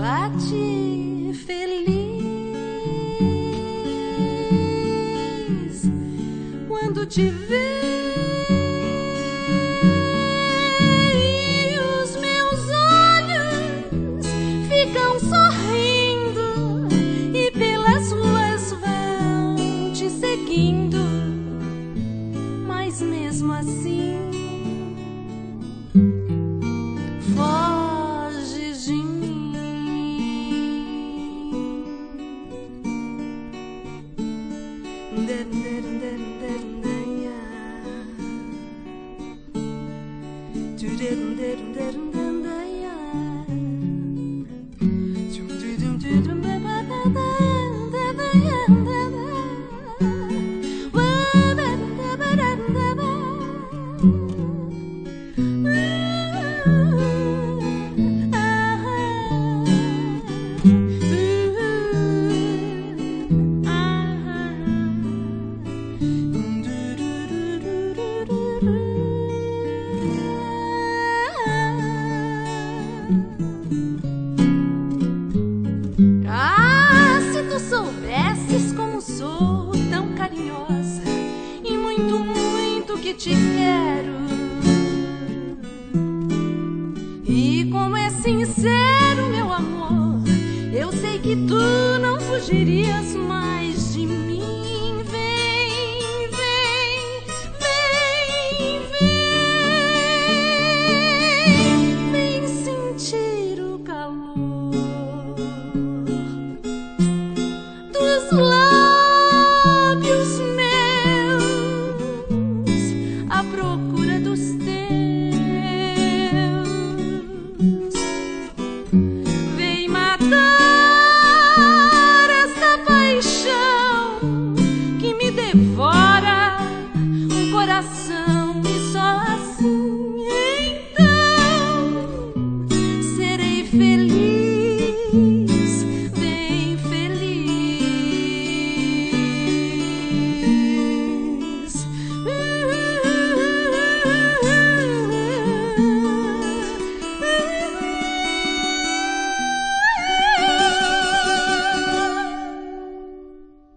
bate feliz quando te vê. E os meus olhos ficam sorrindo e pelas ruas vão te seguindo, mas mesmo assim foges de mim. Ah, se tu soubesses como sou tão carinhosa e muito, muito que te quero, e como é sincero meu amor, eu sei que tu não fugirias